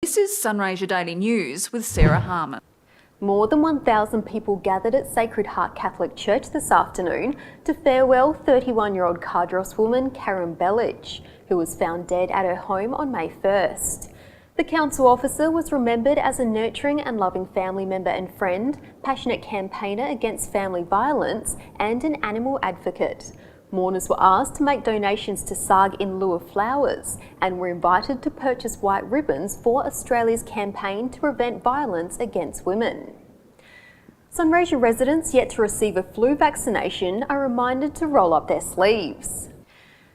This is Sunraysia Daily News with Sarah Harmon. More than 1,000 people gathered at Sacred Heart Catholic Church this afternoon to farewell 31-year-old Cardross woman Karen Bellich, who was found dead at her home on May 1st. The council officer was remembered as a nurturing and loving family member and friend, passionate campaigner against family violence, and an animal advocate. Mourners were asked to make donations to SARG in lieu of flowers and were invited to purchase white ribbons for Australia's campaign to prevent violence against women. Sunraysia residents yet to receive a flu vaccination are reminded to roll up their sleeves.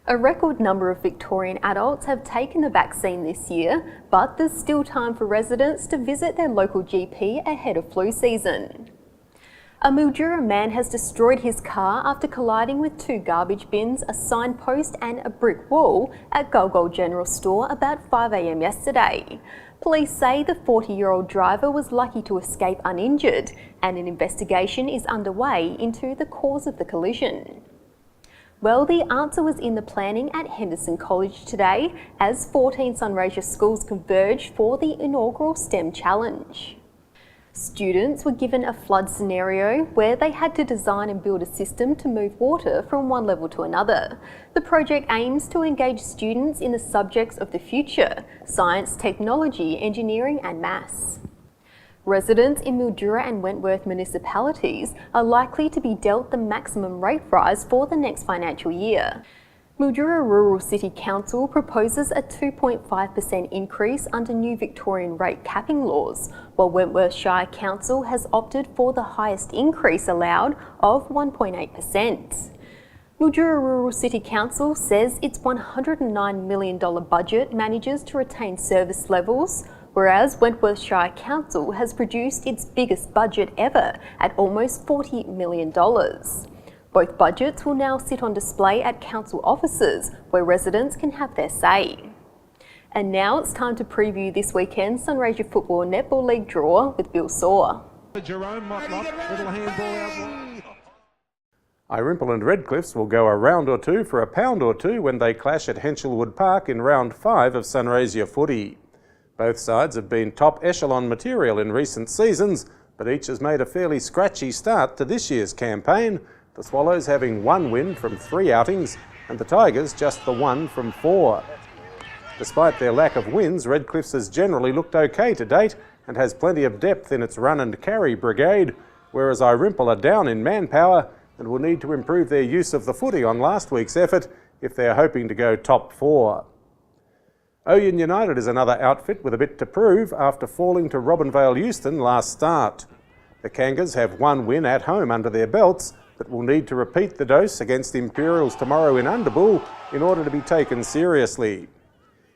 A record number of Victorian adults have taken the vaccine this year, but there's still time for residents to visit their local GP ahead of flu season. A Mildura man has destroyed his car after colliding with two garbage bins, a signpost and a brick wall at Gulgul General Store about 5 a.m. yesterday. Police say the 40-year-old driver was lucky to escape uninjured, and an investigation is underway into the cause of the collision. Well, the answer was in the planning at Henderson College today as 14 Sunraysia schools converged for the inaugural STEM Challenge. Students were given a flood scenario where they had to design and build a system to move water from one level to another. The project aims to engage students in the subjects of the future: science, technology, engineering and maths. Residents in Mildura and Wentworth municipalities are likely to be dealt the maximum rate rise for the next financial year. Mildura Rural City Council proposes a 2.5% increase under new Victorian rate capping laws, while Wentworth Shire Council has opted for the highest increase allowed of 1.8%. Mildura Rural City Council says its $109 million budget manages to retain service levels, whereas Wentworth Shire Council has produced its biggest budget ever at almost $40 million. Both budgets will now sit on display at council offices where residents can have their say. And now it's time to preview this weekend's Sunraysia Football Netball League draw with Bill Saw. Jerome Motlop, little handball out. Irimple and Redcliffs will go a round or two for £1 or two when they clash at Henshelwood Park in round 5 of Sunraysia footy. Both sides have been top echelon material in recent seasons, but each has made a fairly scratchy start to this year's campaign, the Swallows having 1 win from 3 outings and the Tigers just the 1 from 4. Despite their lack of wins, Redcliffs has generally looked okay to date and has plenty of depth in its run and carry brigade, whereas Irimple are down in manpower and will need to improve their use of the footy on last week's effort if they are hoping to go top 4. Oyen United is another outfit with a bit to prove after falling to Robinvale Euston last start. The Kangas have 1 win at home under their belts, but will need to repeat the dose against the Imperials tomorrow in Underbull in order to be taken seriously.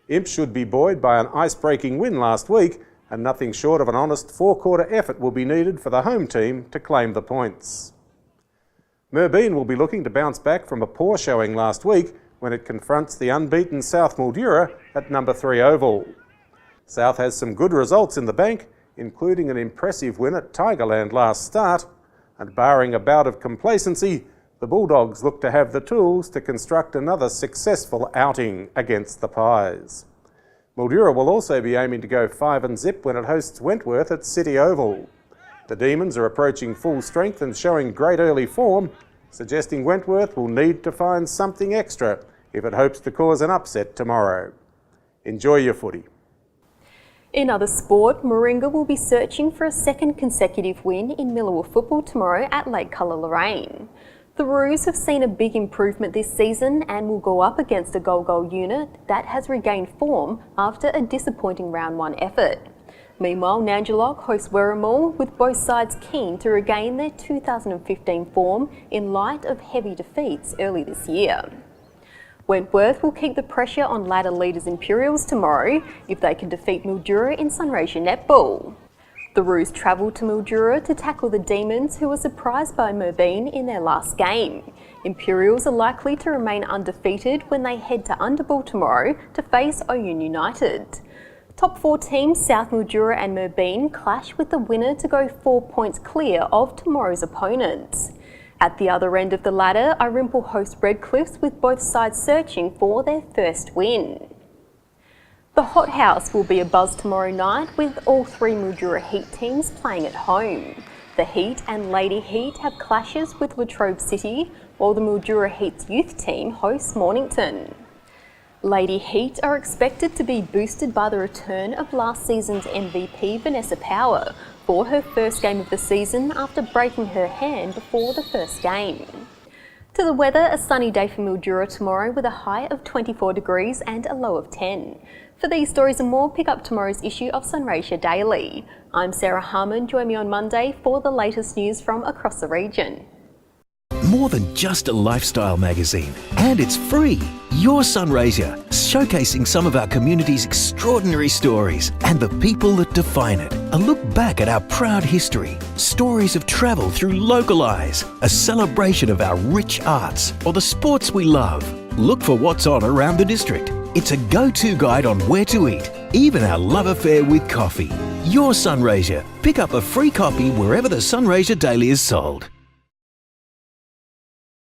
Imps should be buoyed by an ice-breaking win last week, and nothing short of an honest 4-quarter effort will be needed for the home team to claim the points. Merbein will be looking to bounce back from a poor showing last week when it confronts the unbeaten South Mildura at number 3 Oval. South has some good results in the bank, including an impressive win at Tigerland last start, and barring a bout of complacency, the Bulldogs look to have the tools to construct another successful outing against the Pies. Mildura will also be aiming to go 5-0 when it hosts Wentworth at City Oval. The Demons are approaching full strength and showing great early form, suggesting Wentworth will need to find something extra if it hopes to cause an upset tomorrow. Enjoy your footy. In other sport, Moringa will be searching for a second consecutive win in Millewa football tomorrow at Lake Colour Lorraine. The Roos have seen a big improvement this season and will go up against a Gulgul unit that has regained form after a disappointing round 1 effort. Meanwhile, Nangjalok hosts Werrimore, with both sides keen to regain their 2015 form in light of heavy defeats early this year. Wentworth will keep the pressure on ladder leaders Imperials tomorrow if they can defeat Mildura in Sunraysia netball. The Roos travel to Mildura to tackle the Demons, who were surprised by Merbein in their last game. Imperials are likely to remain undefeated when they head to Underbull tomorrow to face Oyen United. Top 4 teams South Mildura and Merbein clash with the winner to go 4 points clear of tomorrow's opponents. At the other end of the ladder, Irimple hosts Redcliffs, with both sides searching for their first win. The Hot House will be abuzz tomorrow night with all three Mildura Heat teams playing at home. The Heat and Lady Heat have clashes with Latrobe City, while the Mildura Heat's youth team hosts Mornington. Lady Heat are expected to be boosted by the return of last season's MVP Vanessa Power for her first game of the season after breaking her hand before the first game. To the weather, a sunny day for Mildura tomorrow with a high of 24 degrees and a low of 10. For these stories and more, pick up tomorrow's issue of Sunraysia Daily. I'm Sarah Harmon. Join me on Monday for the latest news from across the region. More than just a lifestyle magazine, and it's free. Your Sunraysia, showcasing some of our community's extraordinary stories and the people that define it. A look back at our proud history, stories of travel through local eyes, a celebration of our rich arts or the sports we love. Look for what's on around the district. It's a go-to guide on where to eat, even our love affair with coffee. Your Sunraysia. Pick up a free copy wherever the Sunraysia Daily is sold.